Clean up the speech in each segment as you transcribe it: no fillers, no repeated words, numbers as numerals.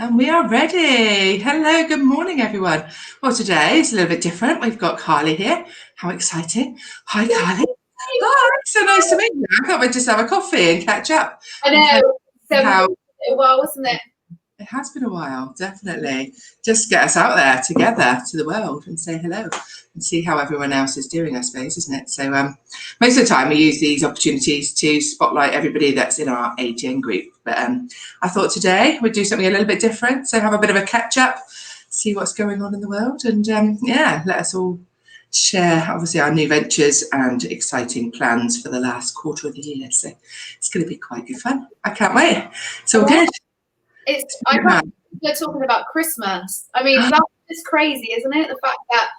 And we are ready. Hello, good morning, everyone. Well, today is a little bit different. We've got Karlie here. How exciting. Hi, Karlie. Hi, so nice to meet you. I thought we'd just have a coffee and catch up. I know. A while, wasn't it? It has been a while, definitely. Just get us out there together to the world and say hello and see how everyone else is doing, I suppose, isn't it? So most of the time we use these opportunities to spotlight everybody that's in our AGN group. But I thought today we'd do something a little bit different. So have a bit of a catch up, see what's going on in the world, and let us all share obviously our new ventures and exciting plans for the last quarter of the year. So it's going to be quite good fun. I can't wait. It's all good. I can't you're talking about Christmas. I mean, that's just crazy, isn't it? The fact that,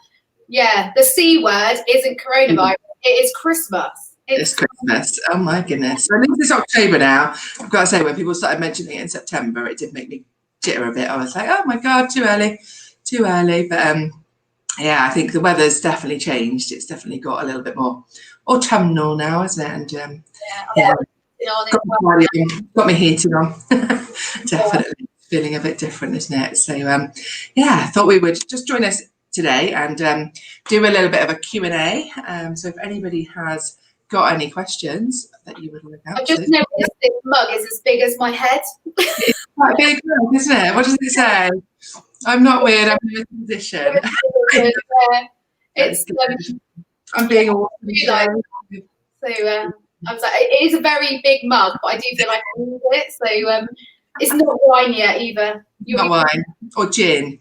the C word isn't coronavirus, it is Christmas. It's Christmas. Oh my goodness. I think it's October now. I've got to say, when people started mentioning it in September, it did make me jitter a bit. I was like, oh my God, too early. But I think the weather's definitely changed. It's definitely got a little bit more autumnal now, isn't it? And got me heating on. Definitely feeling a bit different, isn't it? So I thought we would just join us today and do a little bit of a Q&A. So if anybody has got any questions that you would like to I just noticed this mug is as big as my head. It's quite a big mug, isn't it? What does it say? I'm not weird, I'm in a position. I'm being awesome. So I was like, it is a very big mug, but I do feel like I need it. So it's not wine yet either. Not wine or gin.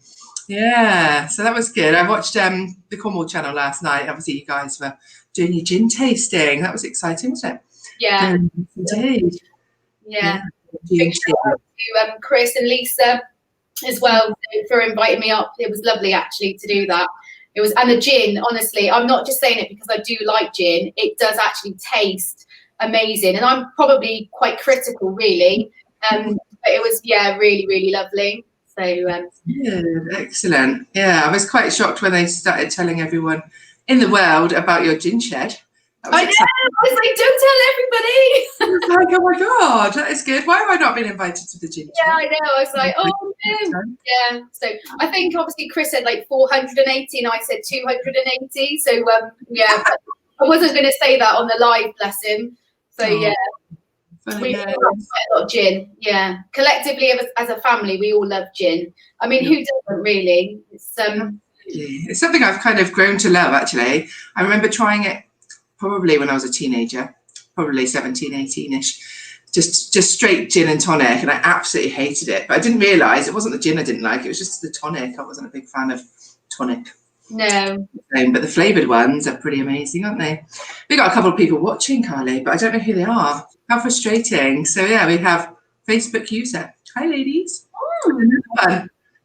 Yeah, so that was good. I watched the Cornwall channel last night. Obviously, you guys were doing your gin tasting. That was exciting, wasn't it? Yeah. Indeed. Yeah. Big shout out to Chris and Lisa as well for inviting me up. It was lovely actually to do that. And the gin, honestly, I'm not just saying it because I do like gin. It does actually taste amazing. And I'm probably quite critical, really. But it was, really, really lovely. So excellent. Yeah, I was quite shocked when they started telling everyone in the world about your gin shed. I know. I was like, don't tell everybody. I was like, oh my God, that is good. Why have I not been invited to the gin shed? Yeah, I know. I was like, oh no. Yeah. So I think obviously Chris said like 480 and I said 280. So but I wasn't going to say that on the live, bless him. So we love quite a lot of gin. Yeah, collectively as a family, we all love gin. I mean, who doesn't really? It's something I've kind of grown to love, actually. I remember trying it probably when I was a teenager, probably 17, 18-ish, just straight gin and tonic, and I absolutely hated it. But I didn't realise it wasn't the gin I didn't like, it was just the tonic. I wasn't a big fan of tonic. No. But the flavoured ones are pretty amazing, aren't they? We've got a couple of people watching, Karlie, but I don't know who they are. How frustrating. So we have Facebook user. Hi, ladies.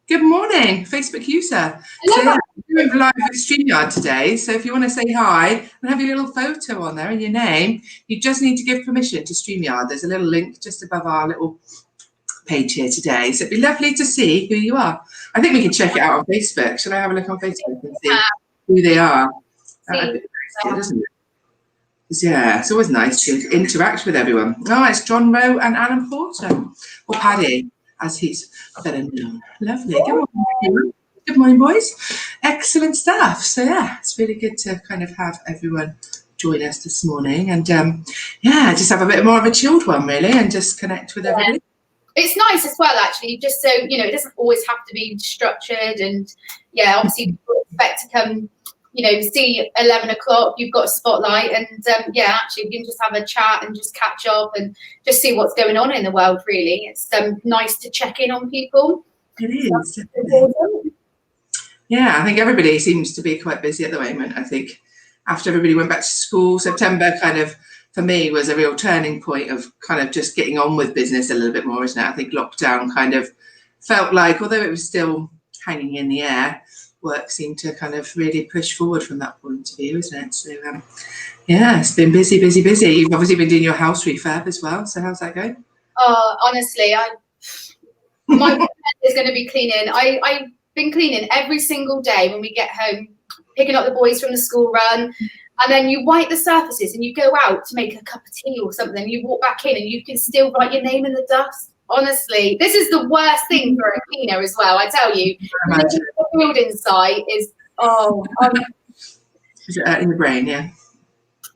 Good morning, Facebook user. So we're live with StreamYard today. So if you want to say hi and have your little photo on there and your name, you just need to give permission to StreamYard. There's a little link just above our little page here today. So it'd be lovely to see who you are. I think we can check it out on Facebook. Shall I have a look on Facebook and see who they are? That'd be good, isn't it? It's always nice to interact with everyone. Oh, it's John Rowe and Alan Porter, or Paddy, as he's better known. Lovely. Good morning. Good morning, boys. Excellent stuff. So it's really good to kind of have everyone join us this morning, and just have a bit more of a chilled one, really, and just connect with everybody. It's nice as well, actually, just so it doesn't always have to be structured, and obviously people expect to come. See 11 o'clock, you've got a spotlight, and actually we can just have a chat and just catch up and just see what's going on in the world, really. It's nice to check in on people. It is. Yeah, I think everybody seems to be quite busy at the moment. I think after everybody went back to school, September kind of, for me, was a real turning point of kind of just getting on with business a little bit more, isn't it? I think lockdown kind of felt like, although it was still hanging in the air, work seemed to kind of really push forward from that point of view, isn't it? So it's been busy. You've obviously been doing your house refurb as well, so how's that going? Oh, honestly, my weekend is going to be cleaning. I've been cleaning every single day when we get home, picking up the boys from the school run, and then you wipe the surfaces and you go out to make a cup of tea or something, you walk back in and you can still write your name in the dust. Honestly, this is the worst thing for a cleaner as well. I tell you, the building site is Is it in the brain? Yeah.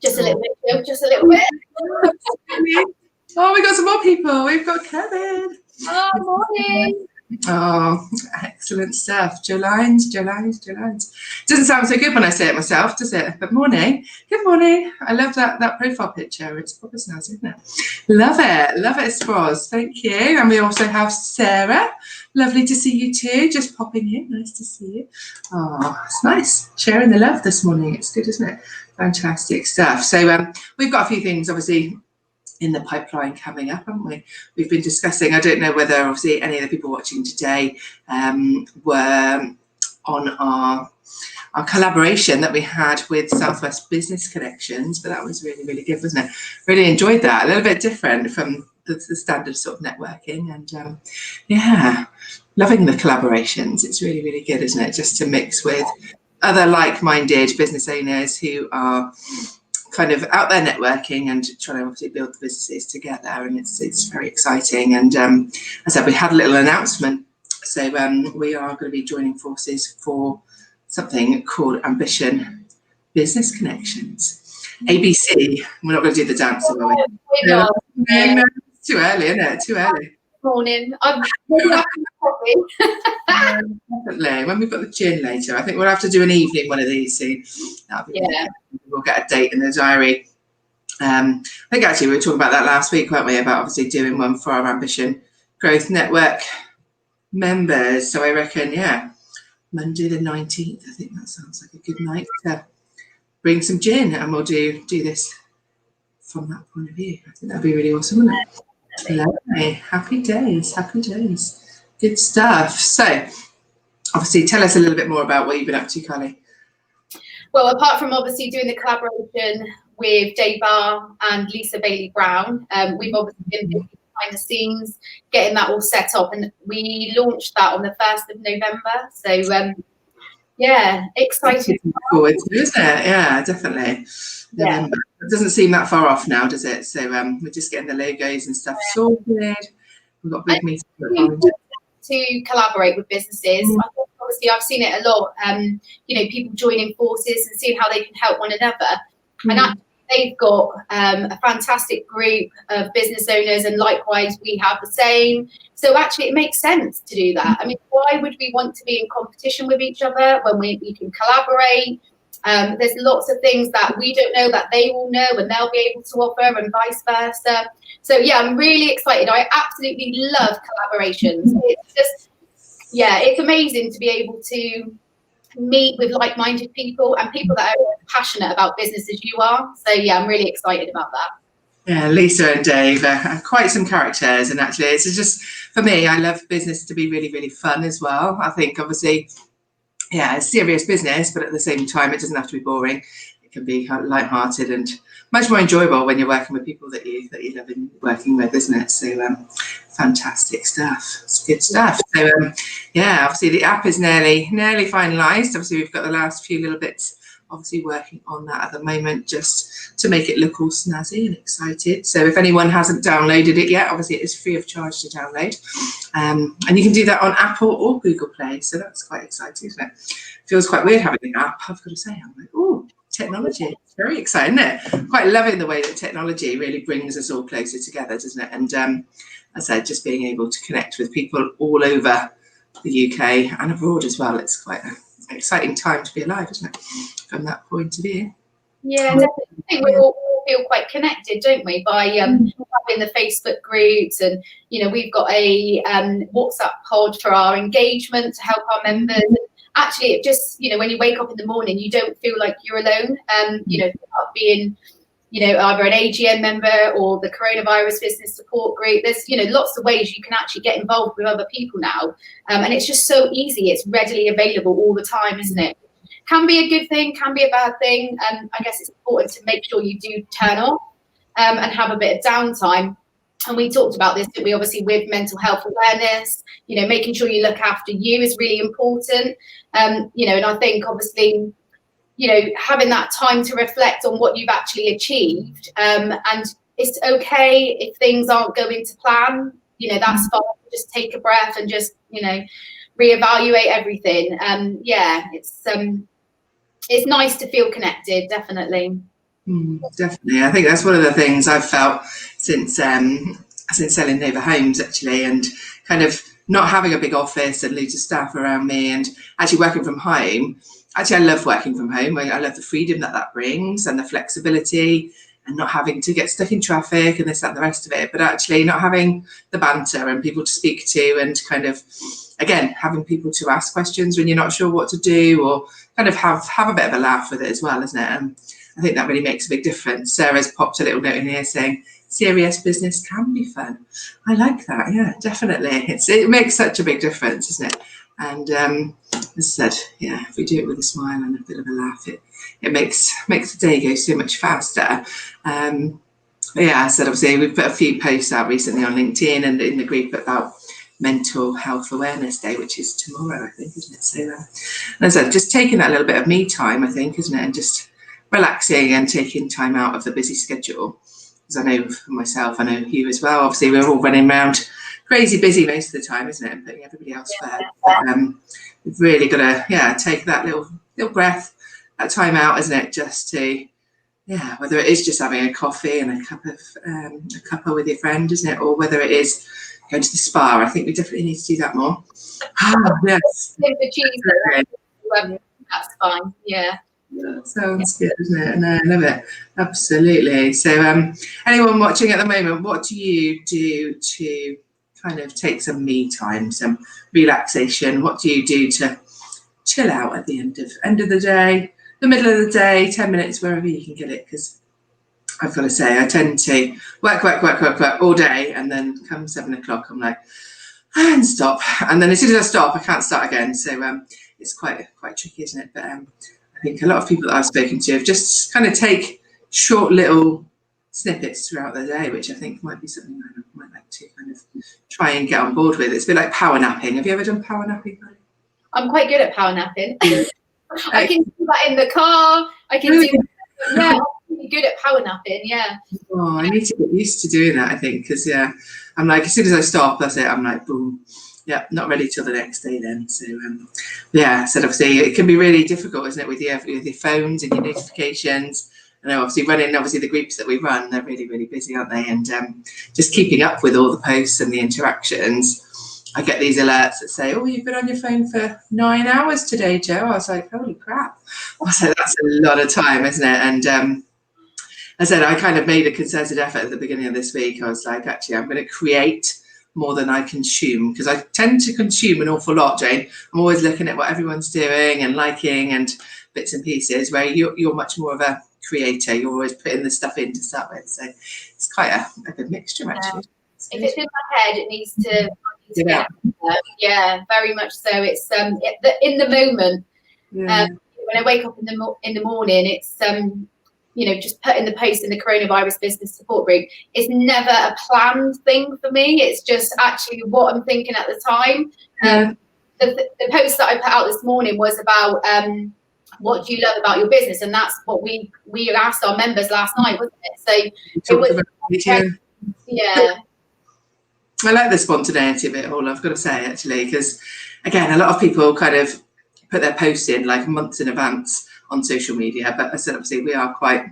Just a little bit. Just a little bit. Oh, we got some more people. We've got Kevin. Oh, morning. Oh, excellent stuff. Jolines. Doesn't sound so good when I say it myself, does it? But morning. Good morning. I love that profile picture. It's proper snazzy, isn't it? Love it, Sproz. Thank you. And we also have Sarah. Lovely to see you too. Just popping in. Nice to see you. Oh, it's nice. Sharing the love this morning. It's good, isn't it? Fantastic stuff. So we've got a few things, obviously, in the pipeline coming up, haven't we? We've been discussing, I don't know whether obviously any of the people watching today were on our collaboration that we had with Southwest Business Connections, but that was really, really good, wasn't it? Really enjoyed that. A little bit different from the standard sort of networking, and yeah, loving the collaborations. It's really, really good, isn't it? Just to mix with other like-minded business owners who are kind of out there networking and trying to obviously build the businesses together, and it's very exciting. And as I said, we had a little announcement, so we are going to be joining forces for something called Ambition Business Connections, ABC. We're not going to do the dance, are we? No, it's too early, isn't it? Too early. Morning. I'm coffee. Definitely. When we've got the gin later, I think we'll have to do an evening one of these soon. That'll be yeah. We'll get a date in the diary. I think actually we were talking about that last week, weren't we? About obviously doing one for our Ambition Growth Network members. So I reckon, yeah, Monday the 19th. I think that sounds like a good night to bring some gin, and we'll do this from that point of view. I think that'd be really awesome, wouldn't it? Lovely. Happy days. Good stuff. So obviously tell us a little bit more about what you've been up to, Karlie. Well, apart from obviously doing the collaboration with Dave Barr and Lisa Bailey Brown, we've obviously been behind the scenes, getting that all set up, and we launched that on the 1st of November. So yeah, excited. Forward to, isn't it? Yeah, definitely. Yeah. It doesn't seem that far off now, does it? So we're just getting the logos and stuff sorted. We've got a big meeting to collaborate with businesses. Obviously, I've seen it a lot. People joining forces and seeing how they can help one another. Mm-hmm. And actually, they've got a fantastic group of business owners, and likewise, we have the same. So actually, it makes sense to do that. I mean, why would we want to be in competition with each other when we can collaborate? There's lots of things that we don't know that they will know, and they'll be able to offer, and vice versa. So yeah, I'm really excited. I absolutely love collaborations. It's just, yeah, it's amazing to be able to meet with like-minded people and people that are passionate about business as you are. So yeah, I'm really excited about that. Yeah, Lisa and Dave are quite some characters, and actually it's just, for me, I love business to be really, really fun as well. I think obviously, yeah, it's serious business, but at the same time, it doesn't have to be boring. It can be light-hearted and much more enjoyable when you're working with people that you love working with, isn't it? So fantastic stuff. It's good stuff. So yeah, obviously the app is nearly finalised. Obviously we've got the last few little bits, obviously working on that at the moment, just to make it look all snazzy and excited. So if anyone hasn't downloaded it yet, obviously it is free of charge to download. And you can do that on Apple or Google Play. So that's quite exciting, isn't it? Feels quite weird having the app, I've got to say. I'm like, oh, technology. It's very exciting, isn't it? Quite loving the way that technology really brings us all closer together, doesn't it? And as I said, just being able to connect with people all over the UK and abroad as well. It's quite an exciting time to be alive, isn't it? From that point of view. Yeah, definitely. I think we all feel quite connected, don't we, by having the Facebook groups, and we've got a WhatsApp pod for our engagement to help our members. Actually, it just when you wake up in the morning, you don't feel like you're alone. Being either an AGN member or the Coronavirus Business Support Group. There's lots of ways you can actually get involved with other people now, and it's just so easy. It's readily available all the time, isn't it? Can be a good thing, can be a bad thing. I guess it's important to make sure you do turn off and have a bit of downtime. And we talked about this, that we obviously with mental health awareness, making sure you look after you is really important. And I think obviously, having that time to reflect on what you've actually achieved. And it's okay if things aren't going to plan. you know, that's fine. Just take a breath and just, you know, reevaluate everything. Yeah, it's nice to feel connected, definitely. Definitely. I think that's one of the things I've felt since selling Nova Homes, actually, and kind of not having a big office and loads of staff around me, and actually working from home. Actually, I love working from home. I love the freedom that brings and the flexibility, and not having to get stuck in traffic and this, that, and the rest of it, but actually not having the banter and people to speak to, and kind of, again, having people to ask questions when you're not sure what to do, or kind of have a bit of a laugh with it as well, isn't it? And I think that really makes a big difference. Sarah's popped a little note in here saying, serious business can be fun. I like that. Yeah, definitely. It makes such a big difference, isn't it? And as I said, yeah, if we do it with a smile and a bit of a laugh, it makes the day go so much faster. Yeah, I said, obviously, we've put a few posts out recently on LinkedIn and in the group about Mental Health Awareness Day, which is tomorrow, I think, isn't it? So, as I said, just taking that little bit of me time, I think, isn't it? And just relaxing and taking time out of the busy schedule. Because I know for myself, I know you as well. Obviously, we're all running around crazy busy most of the time, isn't it? And putting everybody else first. But, we've really got to, take that little breath, that time out, isn't it? Just to, whether it is just having a coffee and a cuppa with your friend, isn't it? Or whether it is going to the spa. I think we definitely need to do that more. Yes. That's fine. Yeah. That sounds good, isn't it? And I love it. Absolutely. So anyone watching at the moment, what do you do to kind of take some me time, some relaxation? What do you do to chill out at the end of the day, the middle of the day, 10 minutes, wherever you can get it? Because I've got to say, I tend to work all day, and then come 7 o'clock, I'm like, and stop. And then as soon as I stop, I can't start again. So it's quite tricky, isn't it? But I think a lot of people that I've spoken to have just kind of take short little snippets throughout the day, which I think might be something I might like to kind of try and get on board with. It's a bit like power napping. Have you ever done power napping? I'm quite good at power napping. I can do that in the car. I can do, yeah, I'm really good at power napping, yeah. Oh, I need to get used to doing that, I think, because, I'm like, as soon as I stop, that's it. I'm like, boom. Yeah, not ready till the next day then. So, so obviously it can be really difficult, isn't it, with your phones and your notifications. And obviously the groups that we run, they're really, really busy, aren't they? And just keeping up with all the posts and the interactions. I get these alerts that say, oh, you've been on your phone for 9 hours today, Jo. I was like, holy crap. I said, that's a lot of time, isn't it? And I said, I kind of made a concerted effort at the beginning of this week. I was like, actually, I'm going to create more than I consume, because I tend to consume an awful lot, Jane. I'm always looking at what everyone's doing and liking and bits and pieces, where you're much more of a creator. You're always putting the stuff in to start with. So it's quite a good mixture, actually. If it's in my head, it needs to get yeah, very much so. It's in the moment. When I wake up in the morning, it's just putting the post in the coronavirus business support group. It's never a planned thing for me. It's just actually what I'm thinking at the time. The post that I put out this morning was about what do you love about your business, and that's what we asked our members last night, wasn't it? So it was I like the spontaneity of it all, I've got to say, actually, because again, a lot of people kind of put their posts in like months in advance on social media, but as I said, obviously we are quite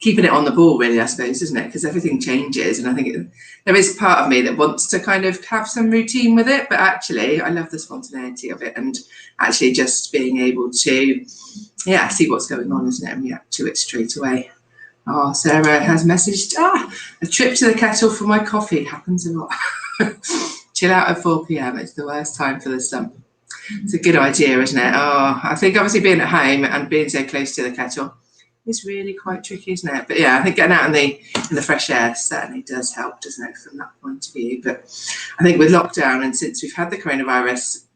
keeping it on the ball, really, I suppose, isn't it? Because everything changes, and I think there is part of me that wants to kind of have some routine with it, but actually I love the spontaneity of it, and actually just being able to see what's going on, isn't it, and react to it straight away. Oh, Sarah has messaged, a trip to the kettle for my coffee happens a lot. Chill out at 4 p.m. It's the worst time for the slump. It's a good idea, isn't it? Oh, I think obviously being at home and being so close to the kettle is really quite tricky, isn't it? But yeah, I think getting out in the fresh air certainly does help, doesn't it, from that point of view. But I think with lockdown, and since we've had the coronavirus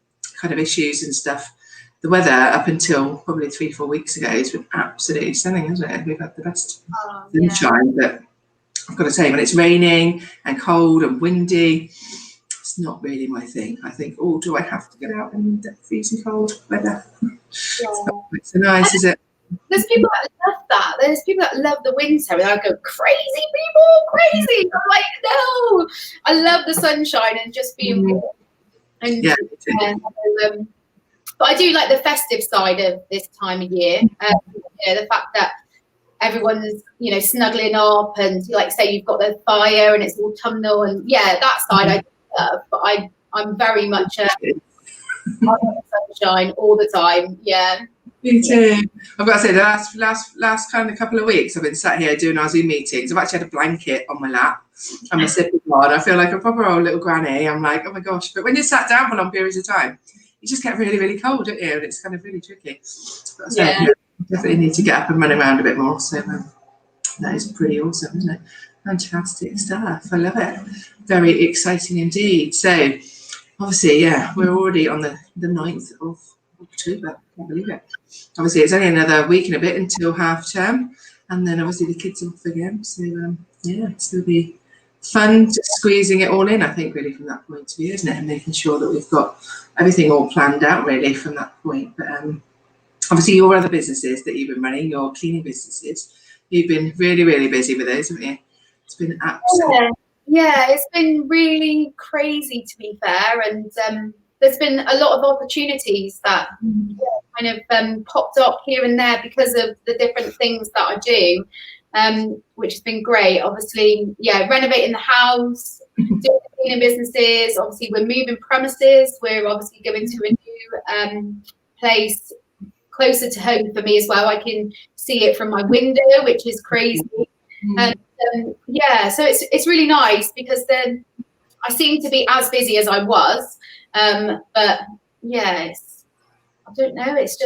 kind of issues and stuff, the weather up until probably 3-4 weeks ago has been absolutely stunning, hasn't it? We've had the best sunshine, but I've got to say, when it's raining and cold and windy, it's not really my thing. I think, do I have to get out in the freezing cold weather? It's not quite so nice, is it? there's people that love that. There's people that love the winter, and I go, crazy people, crazy. I'm like, no, I love the sunshine and just being warm. And but I do like the festive side of this time of year. The fact that everyone's, snuggling up, and like say you've got the fire and it's autumnal, and that side I do love. But I'm very much sunshine all the time. Yeah. Me too. I've got to say, the last kind of couple of weeks, I've been sat here doing our Zoom meetings. I've actually had a blanket on my lap and my sipping on. I feel like a proper old little granny. I'm like, oh my gosh. But when you're sat down for long periods of time, you just get really, really cold, don't you? And it's kind of really tricky. But definitely need to get up and run around a bit more. So that is pretty awesome, isn't it? Fantastic stuff. I love it. Very exciting indeed. So obviously, we're already on the 9th of October. Can't believe it. Obviously, it's only another week and a bit until half term, and then obviously the kids are off again. So it's going to be fun just squeezing it all in, I think, really, from that point of view, isn't it? And making sure that we've got everything all planned out, really, from that point. But obviously, your other businesses that you've been running, your cleaning businesses, you've been really, really busy with those, haven't you? It's been absolutely... Yeah, it's been really crazy, to be fair. And there's been a lot of opportunities that kind of popped up here and there because of the different things that I do, which has been great. Obviously, renovating the house, doing cleaning businesses. Obviously, we're moving premises. We're obviously going to a new place closer to home for me as well. I can see it from my window, which is crazy. And so it's really nice because then I seem to be as busy as I was. But I don't know. It's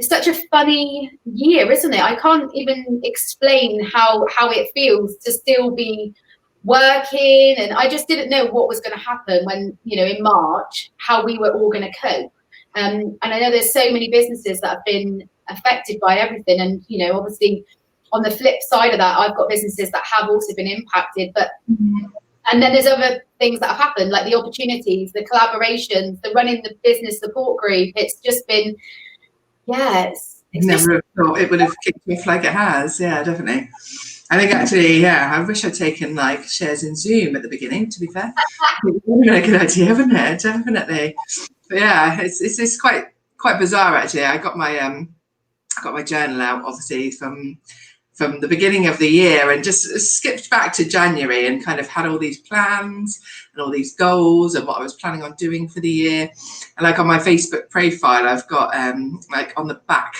such a funny year, isn't it? I can't even explain how it feels to still be working, and I just didn't know what was going to happen when, in March, how we were all going to cope. And I know there's so many businesses that have been affected by everything, and obviously on the flip side of that, I've got businesses that have also been impacted, but and then there's other things that have happened, like the opportunities, the collaborations, the running the business support group. It's just been, it's never thought it would have kicked off like it has. Yeah, definitely. I think actually, I wish I'd taken like shares in Zoom at the beginning, to be fair. It would have been a good idea, wouldn't it? Definitely. But it's quite bizarre actually. I got my journal out, obviously, from the beginning of the year, and just skipped back to January and kind of had all these plans and all these goals and what I was planning on doing for the year. And like on my Facebook profile, I've got like on the back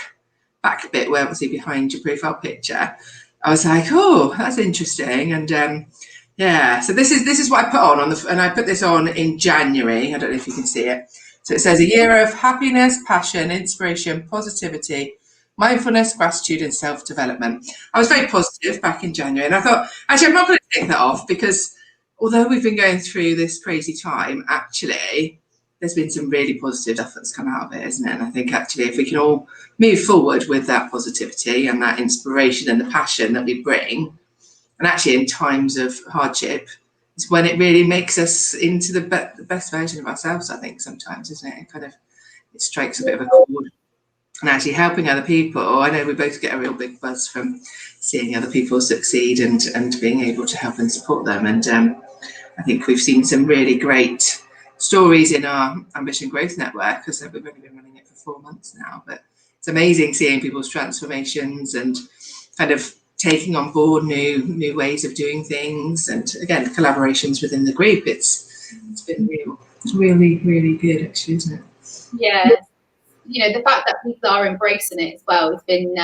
bit where obviously behind your profile picture, I was like, oh, that's interesting. And so this is what I put on and I put this on in January. I don't know if you can see it. So it says a year of happiness, passion, inspiration, positivity, mindfulness, gratitude, and self-development. I was very positive back in January, and I thought, actually, I'm not going to take that off, because although we've been going through this crazy time, actually, there's been some really positive stuff that's come out of it, isn't it? And I think actually, if we can all move forward with that positivity and that inspiration and the passion that we bring, and actually in times of hardship, it's when it really makes us into the best version of ourselves, I think, sometimes, isn't it? It strikes a bit of a chord. And actually helping other people, I know we both get a real big buzz from seeing other people succeed and being able to help and support them. And I think we've seen some really great stories in our Ambition Growth Network, because we've only been running it for 4 months now. But it's amazing seeing people's transformations and kind of taking on board new ways of doing things. And again, collaborations within the group. It's been really, really good, actually, isn't it? Yeah. The fact that people are embracing it as well has been,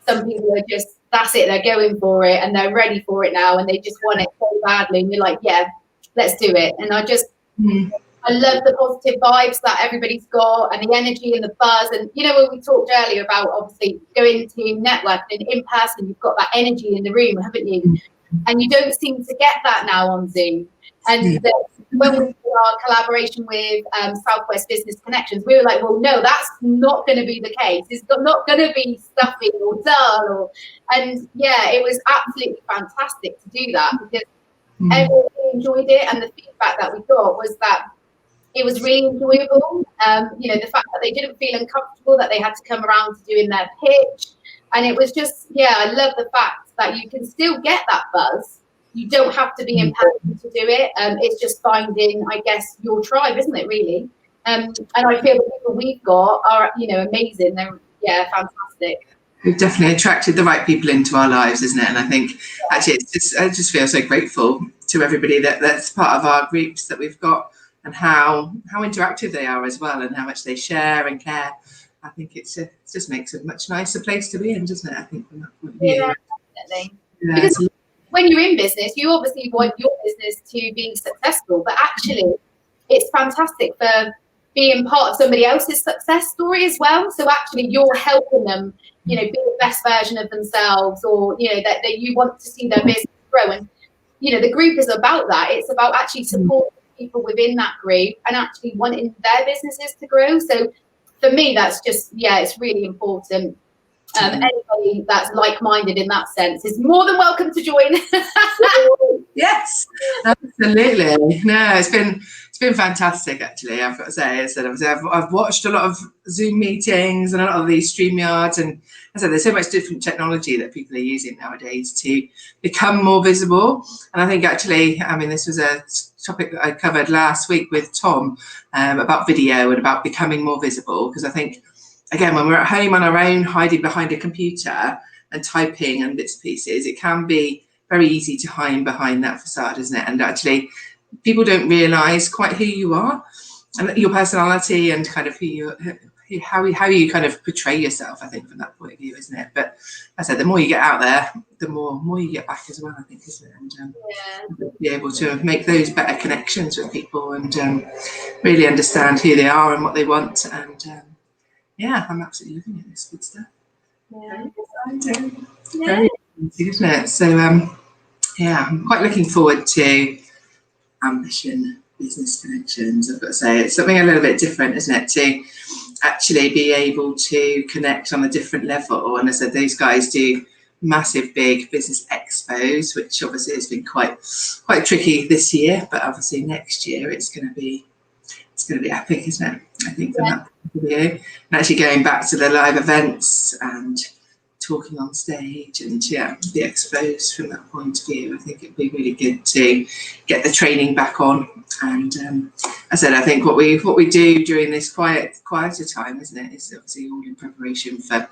some people are just, that's it, they're going for it and they're ready for it now and they just want it so badly, and you're like, yeah, let's do it. And I love the positive vibes that everybody's got, and the energy and the buzz. And when we talked earlier about obviously going to network and in person, you've got that energy in the room, haven't you? And you don't seem to get that now on Zoom. And when we did our collaboration with Southwest Business Connections, we were like, well, no, that's not going to be the case. It's not going to be stuffy or dull. And it was absolutely fantastic to do that, because everyone enjoyed it. And the feedback that we got was that it was really enjoyable. You know, the fact that they didn't feel uncomfortable, that they had to come around to doing their pitch. And it was just, yeah, I love the fact that you can still get that buzz. You don't have to be in person to do it. It's just finding, I guess, your tribe, isn't it, really? And I feel the people we've got are, you know, amazing. They're, yeah, fantastic. We've definitely attracted the right people into our lives, isn't it? And I think actually I just feel so grateful to everybody that's part of our groups that we've got, and how interactive they are as well, and how much they share and care. I think it just makes a much nicer place to be in, doesn't it? I think from that point of view. Yeah, definitely. Yeah, because when you're in business, you obviously want your business to be successful, but actually it's fantastic for being part of somebody else's success story as well. So actually you're helping them, you know, be the best version of themselves, or, you know, that you want to see their business grow. And, you know, the group is about that. It's about actually supporting people within that group and actually wanting their businesses to grow. So for me, that's just, yeah, it's really important. Anybody that's like-minded in that sense is more than welcome to join. Yes, absolutely. No, it's been fantastic, actually. I've got to say, I've watched a lot of Zoom meetings and a lot of these StreamYards, and as I said, there's so much different technology that people are using nowadays to become more visible. And I think actually, I mean, this was a topic that I covered last week with Tom about video and about becoming more visible, because I think, again, when we're at home on our own, hiding behind a computer and typing and bits and pieces, it can be very easy to hide behind that facade, isn't it? And actually, people don't realise quite who you are and your personality and kind of how you kind of portray yourself, I think, from that point of view, isn't it? But as I said, the more you get out there, the more you get back as well, I think, isn't it? And be able to make those better connections with people and really understand who they are and what they want. And yeah, I'm absolutely loving it. It's good stuff. Yeah. Very easy, isn't it? So yeah, I'm quite looking forward to Ambition Business Connections. I've got to say, it's something a little bit different, isn't it? To actually be able to connect on a different level. And as I said, those guys do massive, big business expos, which obviously has been quite tricky this year. But obviously next year it's going to be epic, isn't it? I think from that point of view, and actually going back to the live events and talking on stage and the expos from that point of view, I think it'd be really good to get the training back on. And I said, I think what we do during this quieter time, isn't it, is obviously all in preparation for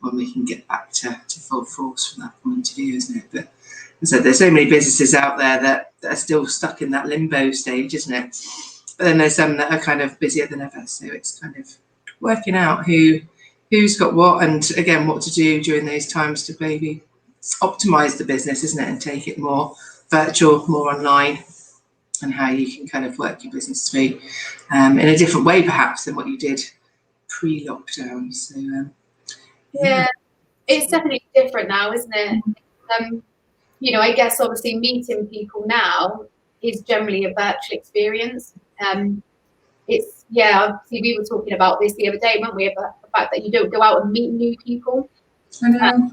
when we can get back to full force from that point of view, isn't it? But as I said, there's so many businesses out there that are still stuck in that limbo stage, isn't it? But then there's some that are kind of busier than ever. So it's kind of working out who's got what, and again, what to do during those times to maybe optimize the business, isn't it? And take it more virtual, more online, and how you can kind of work your business through in a different way, perhaps, than what you did pre-lockdown. So yeah, it's definitely different now, isn't it? You know, I guess obviously meeting people now is generally a virtual experience. It's, obviously we were talking about this the other day, weren't we, about the fact that you don't go out and meet new people. And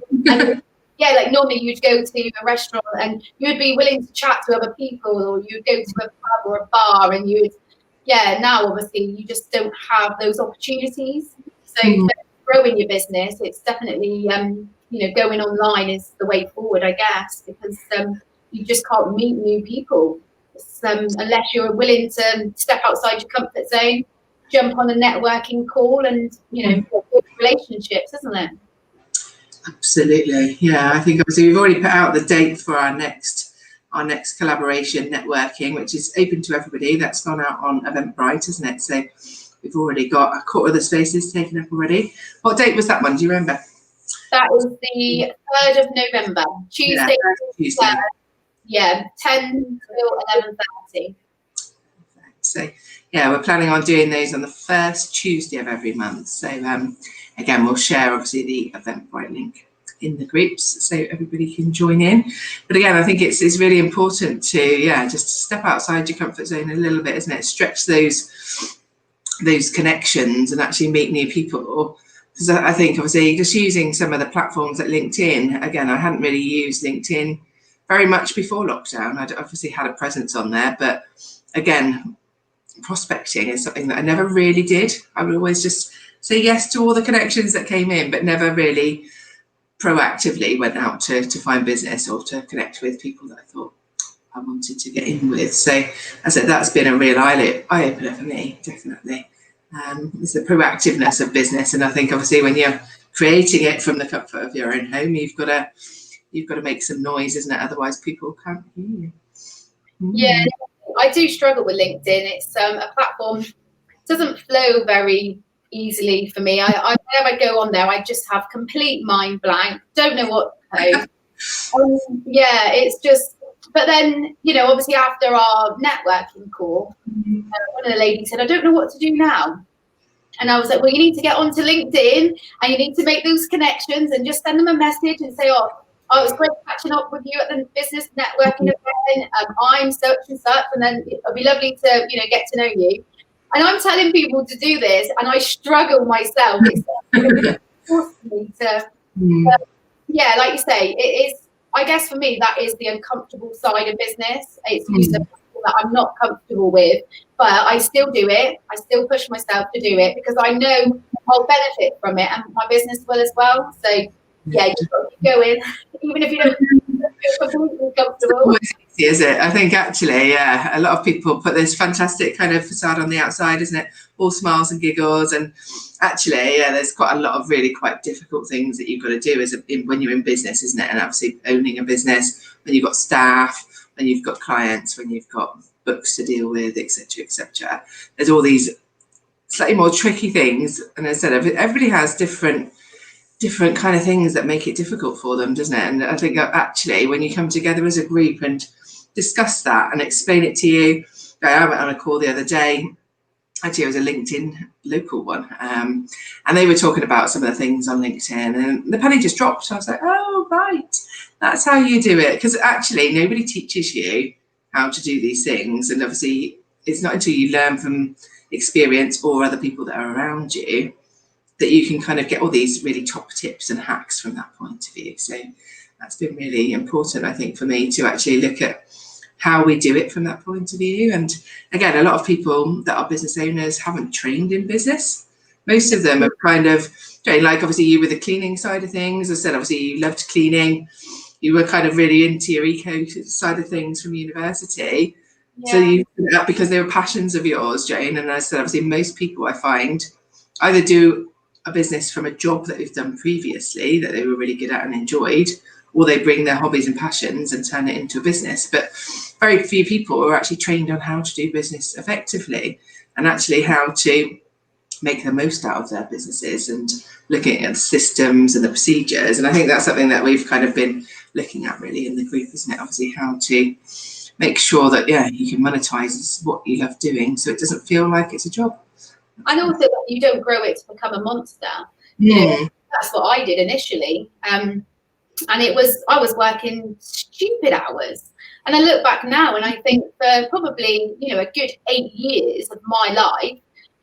like normally you'd go to a restaurant and you'd be willing to chat to other people, or you'd go to a pub or a bar, and now obviously you just don't have those opportunities. So for growing your business, it's definitely going online is the way forward, I guess, because you just can't meet new people unless you're willing to step outside your comfort zone, jump on a networking call, and build relationships, isn't it? Absolutely, yeah. I think obviously we've already put out the date for our next collaboration networking, which is open to everybody. That's gone out on Eventbrite, isn't it? So we've already got a quarter of the spaces taken up already. What date was that one? Do you remember? That was the 3rd of November, Tuesday. Tuesday. 10 till 11:30. So we're planning on doing those on the first Tuesday of every month. So again, we'll share obviously the Eventbrite link in the groups so everybody can join in. But again, I think it's really important to just step outside your comfort zone a little bit, isn't it? Stretch those connections and actually meet new people. Because I think obviously just using some of the platforms like LinkedIn, again, I hadn't really used LinkedIn very much before lockdown. I'd obviously had a presence on there, but again, prospecting is something that I never really did. I would always just say yes to all the connections that came in, but never really proactively went out to find business or to connect with people that I thought I wanted to get in with. So I said that's been a real eye opener for me, definitely. It's the proactiveness of business, and I think obviously when you're creating it from the comfort of your own home, you've got to make some noise, isn't it? Otherwise, people can't hear you. Yeah, I do struggle with LinkedIn. It's a platform doesn't flow very easily for me. Whenever I go on there, I just have complete mind blank. Don't know what to post. Yeah, it's just. But then, obviously after our networking call, one of the ladies said, "I don't know what to do now." And I was like, "Well, you need to get onto LinkedIn and you need to make those connections and just send them a message and say, oh, it was great catching up with you at the business networking event. I'm such and such, and then it'll be lovely to, get to know you." And I'm telling people to do this, and I struggle myself. It's forced me to, yeah, like you say, it is. I guess for me, that is the uncomfortable side of business. It's using people that I'm not comfortable with, but I still do it. I still push myself to do it because I know I'll benefit from it, and my business will as well. So yeah, you've got to keep going, even if you don't feel completely comfortable. It's easy, is it? I think actually, yeah, a lot of people put this fantastic kind of facade on the outside, isn't it? All smiles and giggles, and actually, yeah, there's quite a lot of really quite difficult things that you've got to do when you're in business, isn't it? And obviously, owning a business when you've got staff, when you've got clients, when you've got books to deal with, etc., etc. There's all these slightly more tricky things, and as I said, everybody has different kind of things that make it difficult for them, doesn't it? And I think that actually when you come together as a group and discuss that and explain it to you, I went on a call the other day, actually it was a LinkedIn local one, and they were talking about some of the things on LinkedIn, and the penny just dropped. I was like, oh right, that's how you do it, because actually nobody teaches you how to do these things, and obviously it's not until you learn from experience or other people that are around you that you can kind of get all these really top tips and hacks from that point of view. So that's been really important, I think, for me to actually look at how we do it from that point of view. And again, a lot of people that are business owners haven't trained in business. Most of them have kind of trained, like obviously you with the cleaning side of things. As I said, obviously you loved cleaning. You were kind of really into your eco side of things from university. Yeah. So you did that because they were passions of yours, Jane. And as I said, obviously most people I find either do a business from a job that they've done previously that they were really good at and enjoyed, or they bring their hobbies and passions and turn it into a business. But very few people are actually trained on how to do business effectively and actually how to make the most out of their businesses and looking at the systems and the procedures. And I think that's something that we've kind of been looking at really in the group, isn't it? Obviously how to make sure that, yeah, you can monetize what you love doing so it doesn't feel like it's a job. And also that you don't grow it to become a monster. That's what I did initially. And I was working stupid hours. And I look back now and I think for probably, a good 8 years of my life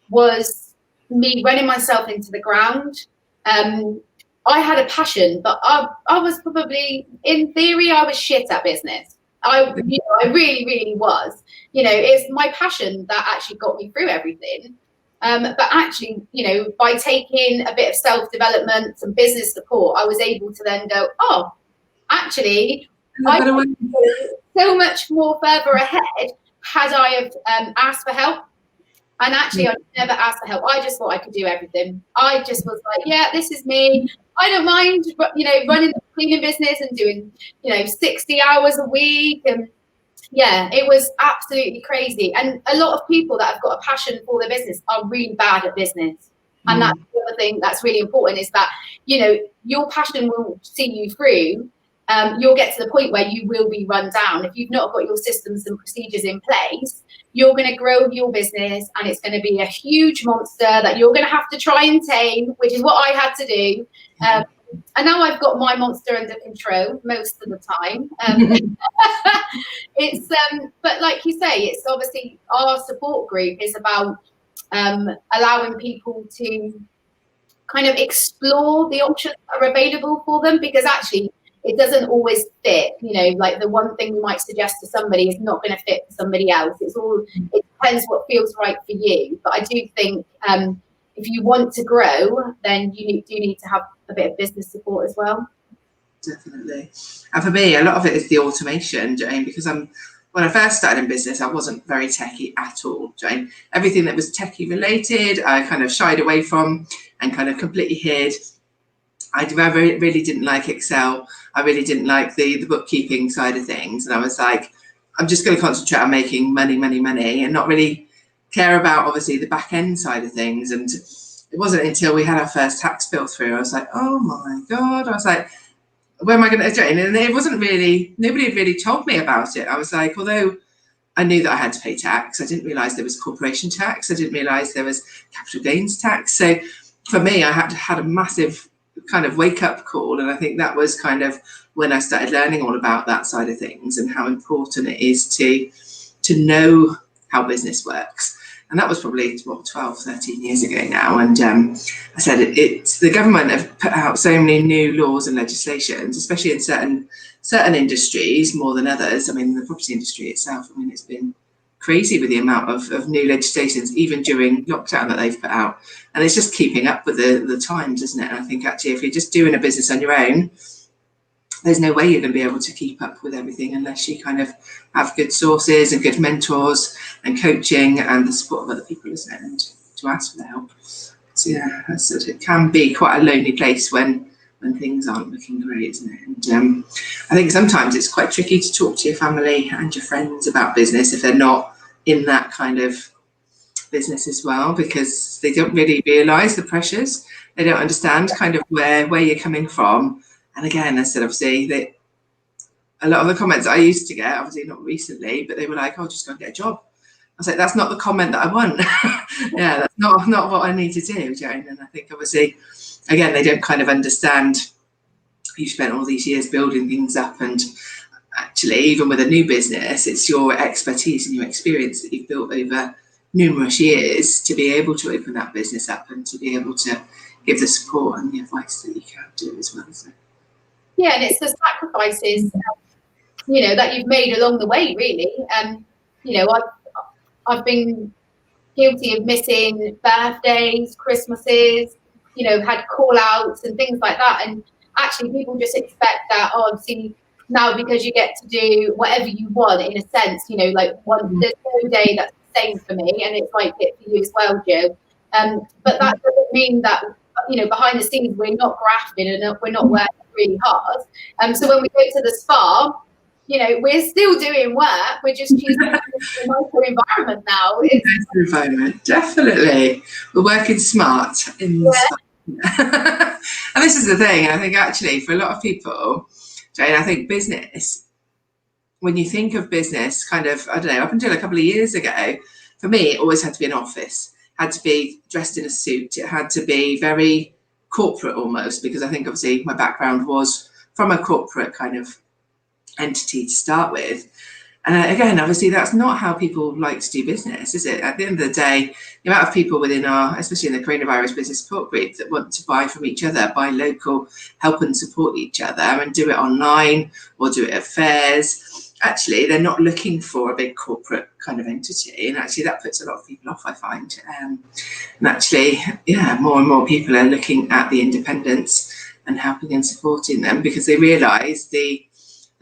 was me running myself into the ground. I had a passion, but I was probably, in theory, I was shit at business. I really, really was. It's my passion that actually got me through everything. But actually, by taking a bit of self-development and business support, I was able to then go, oh, actually, I could go so much more further ahead had I have asked for help. And actually, I never asked for help. I just thought I could do everything. I just was like, yeah, this is me. I don't mind, running the cleaning business and doing, 60 hours a week. And yeah, it was absolutely crazy. And a lot of people that have got a passion for their business are really bad at business. And that's the other thing that's really important is that, your passion will see you through. You'll get to the point where you will be run down. If you've not got your systems and procedures in place, you're going to grow your business and it's going to be a huge monster that you're going to have to try and tame, which is what I had to do. And now I've got my monster under control most of the time. But like you say, it's obviously our support group is about allowing people to kind of explore the options that are available for them, because actually it doesn't always fit. Like the one thing you might suggest to somebody is not going to fit for somebody else. It depends what feels right for you. But I do think if you want to grow, then you do need to have a bit of business support as well. Definitely. And for me, a lot of it is the automation, Jane, because when I first started in business, I wasn't very techie at all, Jane. Everything that was techie related, I kind of shied away from and kind of completely hid. I really didn't like Excel. I really didn't like the bookkeeping side of things. And I was like, I'm just going to concentrate on making money and not really care about, obviously, the back end side of things. And it wasn't until we had our first tax bill through, I was like, oh my God. I was like, where am I going to do it? And it wasn't really, nobody had really told me about it. I was like, although I knew that I had to pay tax, I didn't realise there was corporation tax. I didn't realise there was capital gains tax. So for me, I had a massive kind of wake up call. And I think that was kind of when I started learning all about that side of things and how important it is to know how business works. And that was probably 12, 13 years ago now. And I said the government have put out so many new laws and legislations, especially in certain industries more than others. I mean, the property industry itself, I mean, it's been crazy with the amount of new legislations, even during lockdown, that they've put out. And it's just keeping up with the times, isn't it? And I think actually if you're just doing a business on your own, there's no way you're going to be able to keep up with everything unless you kind of have good sources and good mentors and coaching and the support of other people, isn't it? And to ask for the help. So yeah, it can be quite a lonely place when things aren't looking great, isn't it? And I think sometimes it's quite tricky to talk to your family and your friends about business if they're not in that kind of business as well, because they don't really realise the pressures. They don't understand kind of where you're coming from. And again, I said, obviously, that a lot of the comments I used to get, obviously not recently, but they were like, oh, just go and get a job. I was like, that's not the comment that I want. Yeah, that's not what I need to do, Joan. And I think, obviously, again, they don't kind of understand you've spent all these years building things up. And actually, even with a new business, it's your expertise and your experience that you've built over numerous years to be able to open that business up and to be able to give the support and the advice that you can do as well, isn't it? Yeah, and it's the sacrifices, that you've made along the way, really. I've been guilty of missing birthdays, Christmases, had call outs and things like that. And actually people just expect that, obviously now because you get to do whatever you want in a sense, like there's no day that's the same for me, and it's like it for you as well, Jo. But that doesn't mean that, behind the scenes we're not grafting and we're not working really hard. So when we go to the spa, we're still doing work. We're just choosing a nicer environment now. Environment, definitely. We're working smart in the spa. And this is the thing. I think actually for a lot of people, Jane, I think business, when you think of business, kind of, I don't know, up until a couple of years ago, for me, it always had to be an office. Had to be dressed in a suit. It had to be very corporate almost, because I think obviously my background was from a corporate kind of entity to start with. And again, obviously that's not how people like to do business, is it? At the end of the day, the amount of people within our, especially in the coronavirus business support group, that want to buy from each other, buy local, help and support each other and do it online or do it at fairs. Actually, they're not looking for a big corporate kind of entity. And actually that puts a lot of people off, I find. And actually, yeah, more and more people are looking at the independents and helping and supporting them because they realise the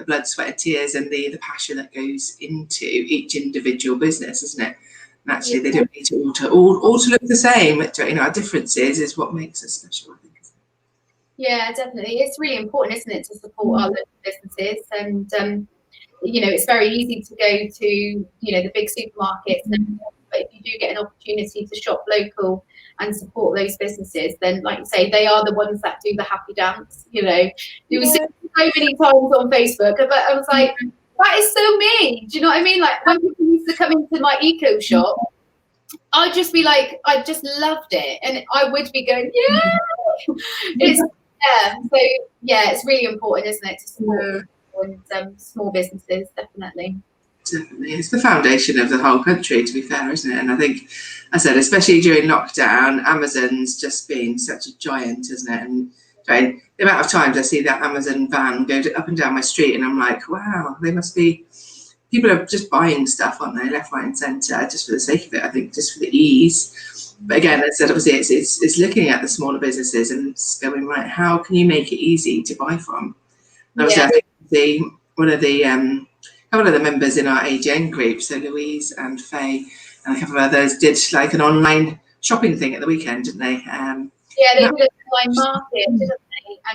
blood, sweat and tears and the passion that goes into each individual business, isn't it? And actually they don't need to all to look the same. Our differences is what makes us special, I think. Yeah, definitely. It's really important, isn't it, to support our local businesses. And it's very easy to go to the big supermarkets, but if you do get an opportunity to shop local and support those businesses, then like you say, they are the ones that do the happy dance. You see so many times on Facebook, but I was like, that is so me. Do you know what I mean? Like when people used to come into my eco shop, I'd just be like, I just loved it, and I would be going, So it's really important, isn't it, to support and small businesses, definitely. Definitely. It's the foundation of the whole country, to be fair, isn't it? And I think, I said, especially during lockdown, Amazon's just been such a giant, isn't it? And the amount of times I see that Amazon van go up and down my street, and I'm like, wow, they must be, people are just buying stuff, aren't they, left, right and centre, just for the sake of it, I think, just for the ease. But again, as I said, obviously it's looking at the smaller businesses and it's going, right, how can you make it easy to buy from? And obviously, I think one of the couple of the members in our AGN group, so Louise and Faye and a couple of others, did like an online shopping thing at the weekend, didn't they? They did an online market, didn't they?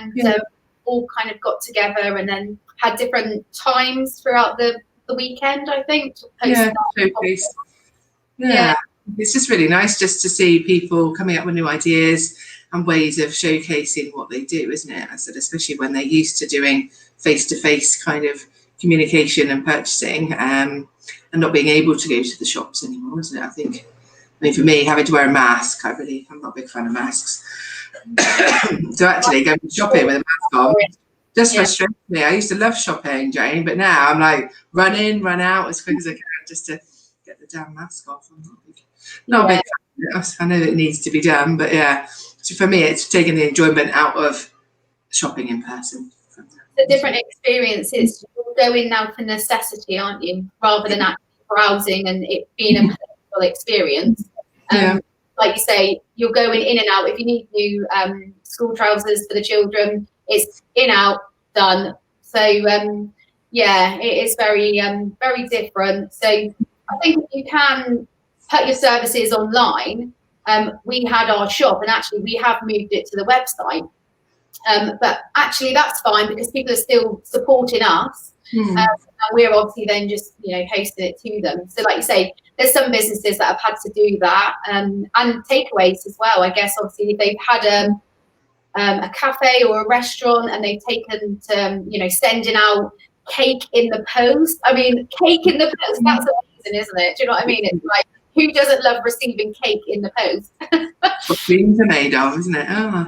And all kind of got together and then had different times throughout the weekend, I think. Showcase. Yeah, it's just really nice just to see people coming up with new ideas and ways of showcasing what they do, isn't it? I said, especially when they're used to doing face-to-face kind of communication and purchasing, and not being able to go to the shops anymore, isn't it? I mean, for me, having to wear a mask, I'm not a big fan of masks. So actually going shopping with a mask on just frustrates me. I used to love shopping, Jane, but now I'm like run in, run out as quick as I can just to get the damn mask off. I'm not a big fan of it. I know that it needs to be done, but yeah. So for me, it's taking the enjoyment out of shopping in person. The different experiences. You're going now for necessity, aren't you? Rather than actually browsing and it being a personal experience. Like you say, you're going in and out. If you need new school trousers for the children, it's in, out, done. So it is very very different. So I think if you can put your services online, we had our shop and actually we have moved it to the website. But actually that's fine because people are still supporting us. And we're obviously then just posting it to them. So like you say, there's some businesses that have had to do that, and takeaways as well. I guess obviously if they've had a cafe or a restaurant and they've taken to sending out cake in the post. I mean, cake in the post, that's amazing, isn't it? Do you know what I mean? It's like, who doesn't love receiving cake in the post? What dreams are made of, isn't it? Oh,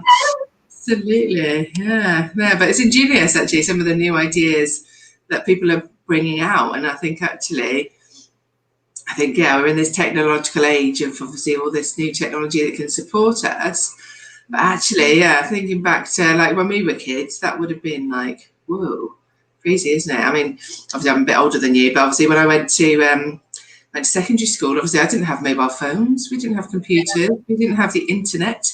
absolutely. Yeah, but it's ingenious actually, some of the new ideas that people are bringing out. And I think we're in this technological age of obviously all this new technology that can support us. But actually, thinking back to like when we were kids, that would have been like, whoa, crazy, isn't it? I mean, obviously I'm a bit older than you, but obviously when I went to secondary school, obviously I didn't have mobile phones, we didn't have computers, we didn't have the internet.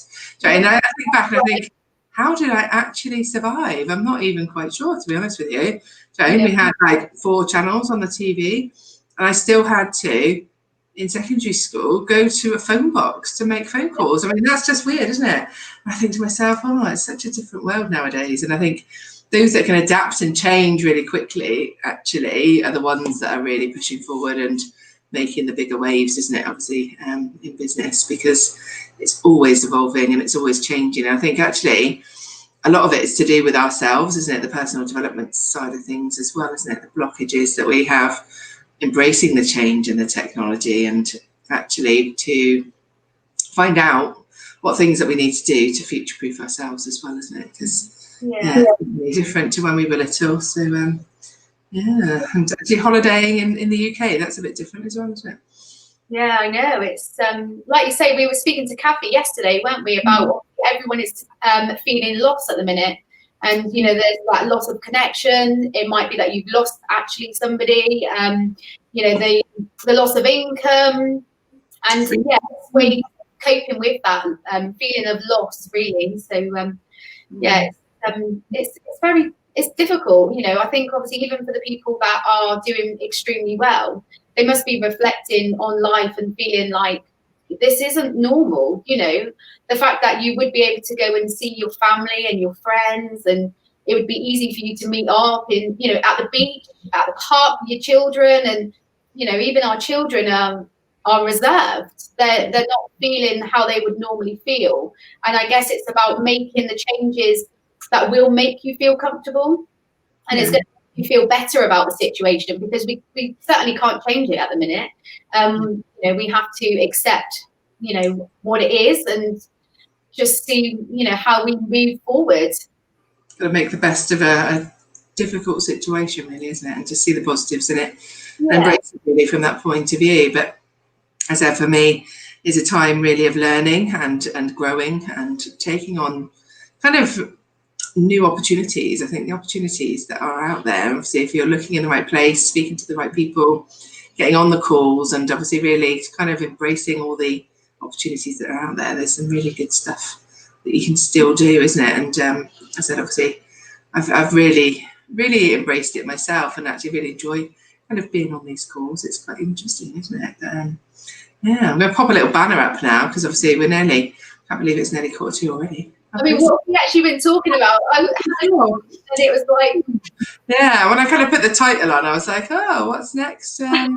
And I think back and I think, how did I actually survive? I'm not even quite sure, to be honest with you. Jane, we had like 4 channels on the TV, and I still had to, in secondary school, go to a phone box to make phone calls. I mean, that's just weird, isn't it? I think to myself, oh, it's such a different world nowadays. And I think those that can adapt and change really quickly actually are the ones that are really pushing forward and making the bigger waves, isn't it, obviously, in business, because it's always evolving and it's always changing. And I think actually a lot of it is to do with ourselves, isn't it? The personal development side of things as well, isn't it? The blockages that we have embracing the change and the technology, and actually to find out what things that we need to do to future-proof ourselves as well, isn't it? Because it's different to when we were little. So and actually holidaying in the UK, that's a bit different as well, isn't it? Yeah, I know. It's like you say, we were speaking to Kathy yesterday, weren't we, about everyone is feeling lost at the minute. And, there's that loss of connection. It might be that you've lost actually somebody, the loss of income. And we're coping with that feeling of loss, really. So, it's difficult. I think obviously even for the people that are doing extremely well, they must be reflecting on life and feeling like this isn't normal. The fact that you would be able to go and see your family and your friends, and it would be easy for you to meet up in, at the beach, at the park with your children. And, even our children are reserved. They're not feeling how they would normally feel. And I guess it's about making the changes that will make you feel comfortable. And it's going to make you feel better about the situation, because we certainly can't change it at the minute. We have to accept, what it is, and just see, how we move forward. Got to make the best of a difficult situation, really, isn't it? And to see the positives in it and embrace it really from that point of view. But as I said, for me, is a time really of learning and growing and taking on kind of new opportunities. I think the opportunities that are out there, obviously, if you're looking in the right place, speaking to the right people, getting on the calls, and obviously really kind of embracing all the opportunities that are out there, there's some really good stuff that you can still do, isn't it? And I said, obviously, I've really embraced it myself, and actually really enjoy kind of being on these calls. It's quite interesting, isn't it? Yeah, I'm going to pop a little banner up now, because obviously we're nearly, can't believe it's nearly 1:45 already. I mean, what have we actually been talking about? And it was like, yeah, when I kind of put the title on, I was like, oh, what's next? Yeah,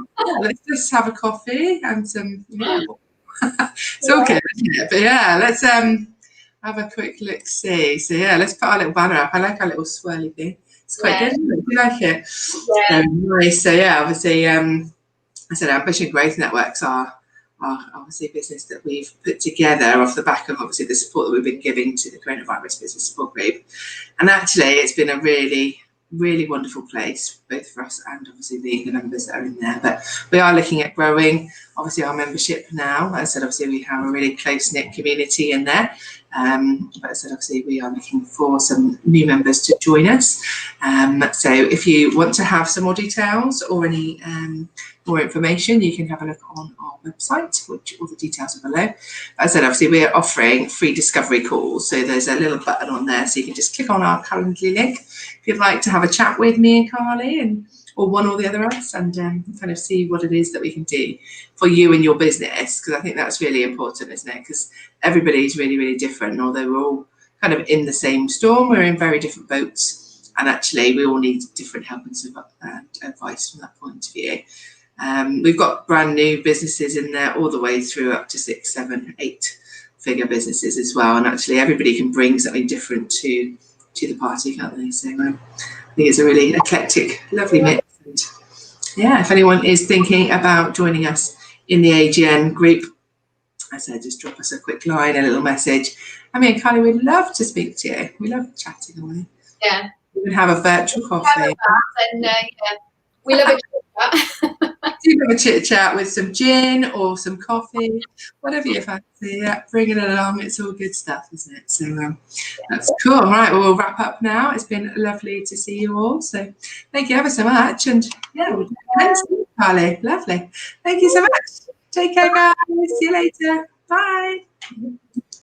let's just have a coffee and some, it's all good, isn't it? But yeah, let's have a quick look see. So yeah, let's put our little banner up. I like our little swirly thing. It's quite good, isn't it? Do you like it? Yeah. Nice. So yeah, obviously, I said Ambition Growth Networks are obviously a business that we've put together off the back of obviously the support that we've been giving to the Coronavirus Business Support Group. And actually, it's been a really wonderful place, both for us and obviously the members that are in there. But we are looking at growing obviously our membership now. As I said, obviously we have a really close-knit community in there. But as I said, obviously we are looking for some new members to join us. So if you want to have some more details or any more information, you can have a look on our website, which all the details are below. As I said, obviously we're offering free discovery calls. So there's a little button on there, so you can just click on our Calendly link if you'd like to have a chat with me and Karlie, or one or the other of us, and kind of see what it is that we can do for you and your business, because I think that's really important, isn't it? Because everybody's really different, and although we're all kind of in the same storm, we're in very different boats, and actually we all need different help and advice from that point of view. We've got brand new businesses in there all the way through up to 6, 7, 8 figure businesses as well, and actually everybody can bring something different to the party, can't they? So I think it's a really eclectic, lovely mix. And yeah, if anyone is thinking about joining us in the AGN group, I said, just drop us a quick line, a little message. I mean, Karlie, we'd love to speak to you. We love chatting away. Yeah. We would have a virtual coffee. And we love a chat. Do have a chit chat with some gin or some coffee, whatever you fancy. Yeah, bring it along. It's all good stuff, isn't it? So that's cool. All right, well, we'll wrap up now. It's been lovely to see you all. So thank you ever so much. And yeah, thanks, Karlie. Lovely. Thank you so much. Take care, guys. See you later. Bye.